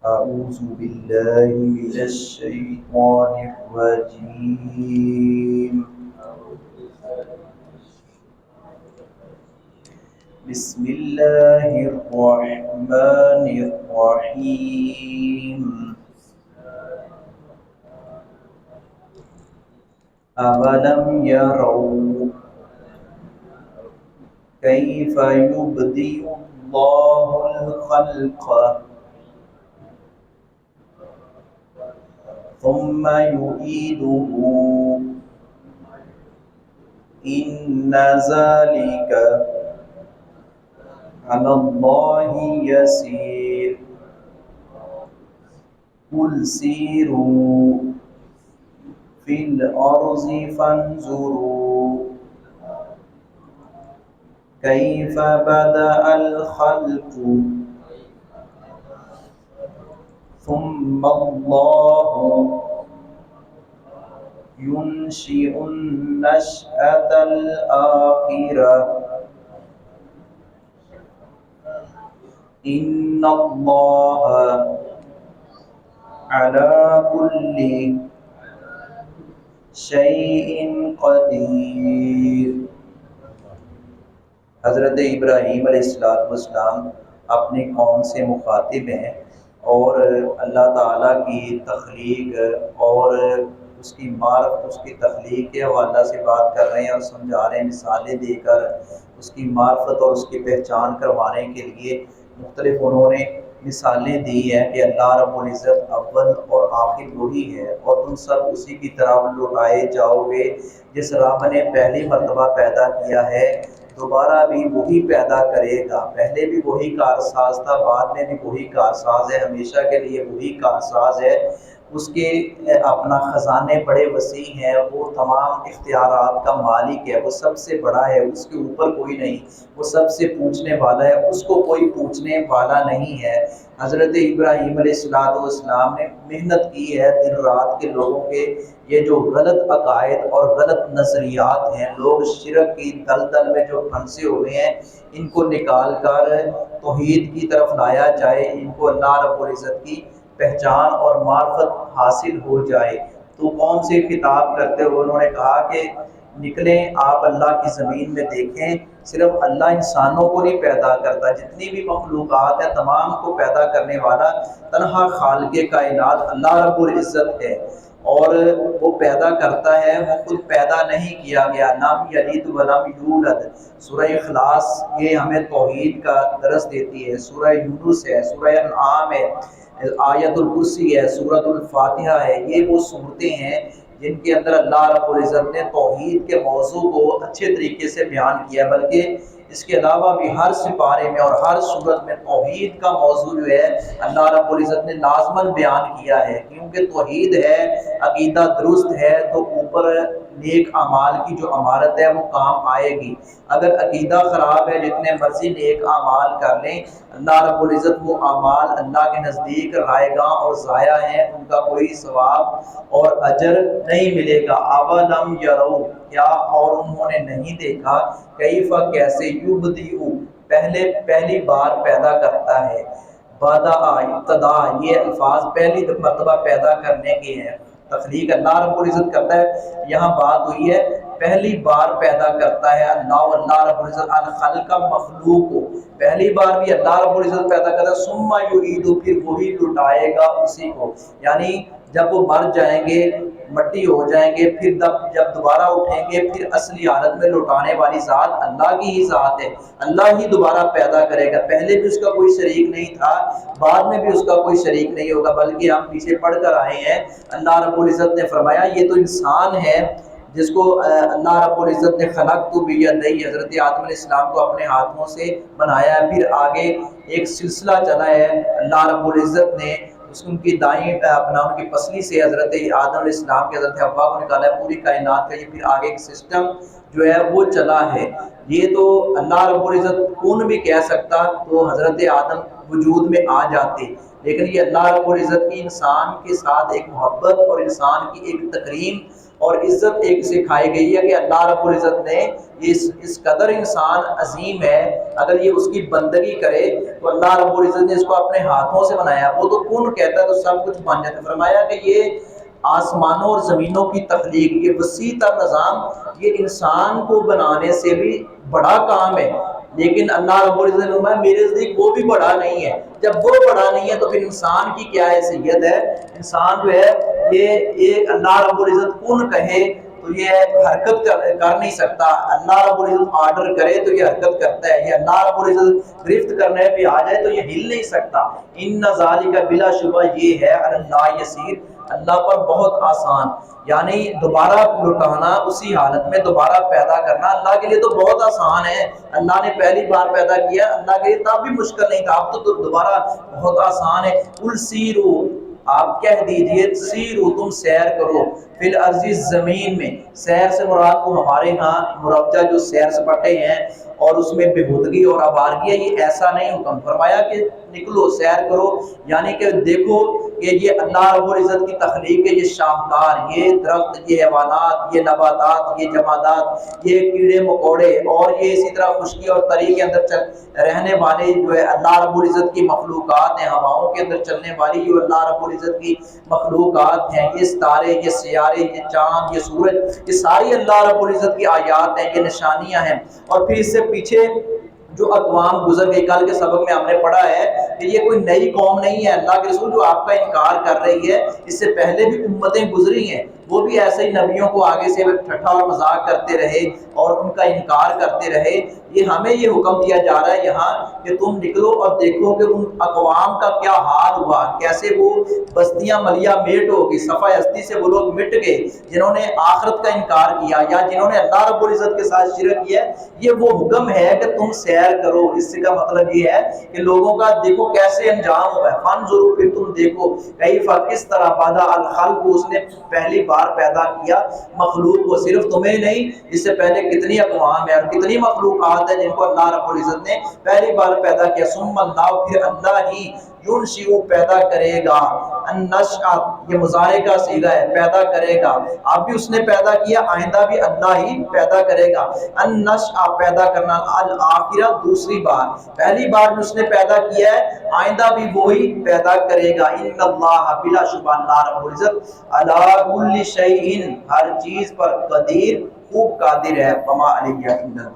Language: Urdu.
أعوذ بالله من الشيطان الرجيم. بسم الله الرحمن الرحيم. أولم يروا كيف يبدئ الله الخلق ثم يعيده إن ذلك على الله يسير. قل سيروا في الأرض فانظروا كيف بدأ الخلق ثم الله ينشئ النشأة الآخرة إن الله على كل شيء قدیر. حضرت ابراہیم علیہ السلام اپنی قوم سے مخاطب ہیں اور اللہ تعالیٰ کی تخلیق اور اس کی معرفت، اس کی تخلیق کے حوالہ سے بات کر رہے ہیں اور سمجھا رہے ہیں، مثالیں دے کر اس کی معرفت اور اس کی پہچان کروانے کے لیے مختلف انہوں نے مثالیں دی ہیں کہ اللہ رب العزت اول اور آخر وہی ہے اور تم سب اسی کی طرف لوٹائے جاؤ گے. جس رب نے پہلی مرتبہ پیدا کیا ہے دوبارہ بھی وہی پیدا کرے گا. پہلے بھی وہی کارساز تھا، بعد میں بھی وہی کارساز ہے، ہمیشہ کے لیے وہی کارساز ہے. اس کے اپنا خزانے بڑے وسیع ہیں، وہ تمام اختیارات کا مالک ہے، وہ سب سے بڑا ہے، اس کے اوپر کوئی نہیں، وہ سب سے پوچھنے والا ہے، اس کو کوئی پوچھنے والا نہیں ہے. حضرت ابراہیم علیہ السلام نے محنت کی ہے دن رات کے لوگوں کے یہ جو غلط عقائد اور غلط نظریات ہیں، لوگ شرک کی دلدل میں جو پھنسے ہوئے ہیں، ان کو نکال کر توحید کی طرف لایا جائے، ان کو اللہ رب العزت کی پہچان اور معرفت حاصل ہو جائے. تو قوم سے خطاب کرتے ہوئے انہوں نے کہا کہ نکلیں آپ اللہ کی زمین میں دیکھیں، صرف اللہ انسانوں کو نہیں پیدا کرتا، جتنی بھی مخلوقات ہیں تمام کو پیدا کرنے والا تنہا خالق کائنات اللہ رب العزت ہے اور وہ پیدا کرتا ہے، وہ خود پیدا نہیں کیا گیا. لم یلد ولم یولد. سورہ اخلاص یہ ہمیں توحید کا درس دیتی ہے، سورہ یونس ہے، سورہ انعام ہے، آیت الکرسی ہے، سورۃ الفاتحہ ہے. یہ وہ صورتیں ہیں جن کے اندر اللہ رب العزت نے توحید کے موضوع کو اچھے طریقے سے بیان کیا، بلکہ اس کے علاوہ بھی ہر سپارے میں اور ہر صورت میں توحید کا موضوع جو ہے اللہ رب العزت نے لازماً بیان کیا ہے. کیونکہ توحید ہے، عقیدہ درست ہے تو اوپر نیک اعمال کی جو عمارت ہے وہ کام آئے گی. اگر عقیدہ خراب ہے جتنے مرضی نیک اعمال کر لیں، اللہ رب العزت وہ اعمال اللہ کے نزدیک رائے گاں اور ضائع ہیں، ان کا کوئی ثواب اور اجر نہیں ملے گا. اولم یرو، کیا اور انہوں نے نہیں دیکھا، کیف کیسے، یبدئ پہلی بار پیدا کرتا ہے، بدأ ابتدا، یہ الفاظ پہلی مرتبہ پیدا کرنے کے ہیں. تخلیق اللہ رب العزت کرتا ہے، یہاں بات ہوئی ہے پہلی بار پیدا کرتا ہے اللہ رب العزت الخلق مخلوق کو. پہلی بار بھی اللہ رب العزت پیدا کرتا ہے، ثم یعید، پھر وہی لٹائے گا اسی کو. یعنی جب وہ مر جائیں گے، مٹی ہو جائیں گے، پھر جب دوبارہ اٹھیں گے، پھر اصلی حالت میں لوٹانے والی ذات اللہ کی ہی ذات ہے، اللہ ہی دوبارہ پیدا کرے گا. پہلے بھی اس کا کوئی شریک نہیں تھا، بعد میں بھی اس کا کوئی شریک نہیں ہوگا. بلکہ ہم پیچھے پڑھ کر آئے ہیں، اللہ رب العزت نے فرمایا یہ تو انسان ہے جس کو اللہ رب العزت نے خلقت بیدی، حضرت آدم علیہ السلام کو اپنے ہاتھوں سے بنایا ہے. پھر آگے ایک سلسلہ چلا ہے، اللہ رب العزت نے ان کی دائیں اپنا ان کی پسلی سے حضرت آدم علیہ السلام کے حضرت حوا کو نکالا ہے، پوری کائنات کا یہ پھر آگے ایک سسٹم جو ہے وہ چلا ہے. یہ تو اللہ رب العزت کون بھی کہہ سکتا تو حضرت آدم وجود میں آ جاتے، لیکن یہ اللہ رب العزت کی انسان کے ساتھ ایک محبت اور انسان کی ایک تکریم اور عزت ایک سکھائی گئی ہے کہ اللہ رب العزت نے اس قدر انسان عظیم ہے، اگر یہ اس کی بندگی کرے تو اللہ رب العزت نے اس کو اپنے ہاتھوں سے بنایا، وہ تو کن کہتا ہے تو سب کچھ بن جاتا ہے۔ فرمایا کہ یہ آسمانوں اور زمینوں کی تخلیق، یہ وسیع تر نظام، یہ انسان کو بنانے سے بھی بڑا کام ہے، لیکن اللہ رب العزت نے فرمایا میرے نزدیک وہ بھی بڑا نہیں ہے۔ جب وہ بڑا نہیں ہے تو پھر انسان کی کیا حیثیت ہے؟ انسان جو ہے یہ اللہ رب العزت کن کہے تو یہ حرکت کر نہیں سکتا، اللہ رب العزت آرڈر کرے تو یہ حرکت کرتا ہے، یہ اللہ رب العزت گرفت کرنے پہ آ جائے تو یہ ہل نہیں سکتا۔ ان ذالک بلا شبہ یہ ہے اللہ یسیر، اللہ پر بہت آسان، یعنی دوبارہ لوٹانا، اسی حالت میں دوبارہ پیدا کرنا اللہ کے لیے تو بہت آسان ہے۔ اللہ نے پہلی بار پیدا کیا اللہ کے لیے تب بھی مشکل نہیں تھا، اب تو دوبارہ بہت آسان ہے۔ قل سیرو، آپ کہہ دیجئے سیرو، تم سیر کرو، فی الارض زمین میں، سیر سے مراد کو ہمارے ہاں مرجع جو سیر سپاٹے ہیں اور اس میں بےہودگی اور آوارگی ہے، یہ ایسا نہیں حکم فرمایا کہ نکلو سیر کرو، یعنی کہ دیکھو کہ یہ اللہ رب العزت کی تخلیق ہے، یہ شاہکار، یہ درخت، یہ حیوانات، یہ نباتات، یہ جمادات، یہ کیڑے مکوڑے، اور یہ اسی طرح خشکی اور تری کے اندر رہنے والے جو ہے اللہ رب العزت کی مخلوقات ہیں، ہواؤں کے اندر چلنے والی جو اللہ رب العزت کی مخلوقات ہیں، یہ ستارے، یہ سیارے، یہ چاند، یہ سورج، یہ ساری اللہ رب العزت کی آیات ہیں، یہ نشانیاں ہیں۔ اور پھر اس سے پیچھے جو اقوام گزر گئی، کل کے سبق میں ہم نے پڑھا ہے کہ یہ کوئی نئی قوم نہیں ہے، اللہ کے رسول جو آپ کا انکار کر رہی ہے، اس سے پہلے بھی امتیں گزری ہیں، وہ بھی ایسے ہی نبیوں کو آگے سے ٹھٹھا اور مذاق کرتے رہے اور ان کا انکار کرتے رہے۔ یہ ہمیں یہ حکم دیا جا رہا ہے یہاں کہ تم نکلو اور دیکھو کہ ان اقوام کا کیا حال ہوا، کیسے وہ بستیاں ملیا میٹ ہو گئی، صفحہ ہستی سے وہ لوگ مٹ گئے جنہوں نے آخرت کا انکار کیا یا جنہوں نے اللہ رب العزت کے ساتھ شرک کیا۔ یہ وہ حکم ہے کہ تم سیر کرو، اس سے کا مطلب یہ ہے کہ لوگوں کا دیکھو کیسے انجام ہوا ہے، فانظروا، پھر تم دیکھو کیف، کس طرح بدا الخلق، اس نے پہلی بار پیدا کیا مخلوق کو، صرف تمہیں نہیں، اس سے پہلے کتنی اقوام ہے اور کتنی مخلوقات ہیں جن کو اللہ رب العزت نے پہلی بار پیدا کیا۔ ثم اللہ، پھر اللہ ہی، ینشئ، پیدا کرے گا، النشأ، یہ مضارع کا صیغہ ہے، پیدا کرے گا، اب بھی اس نے پیدا کیا، آئندہ بھی اللہ ہی پیدا کرے گا۔ النشأ، پیدا کرنا، الآخرہ، دوسری بار، پہلی بار بھی اس نے پیدا کیا ہے، آئندہ بھی وہی پیدا کرے گا۔ ان اللہ، بلا شبہ اللہ رب العزت، علی کل شیء، ہر چیز پر قدیر، خوب قادر ہے، وما علیہ الا البلاغ۔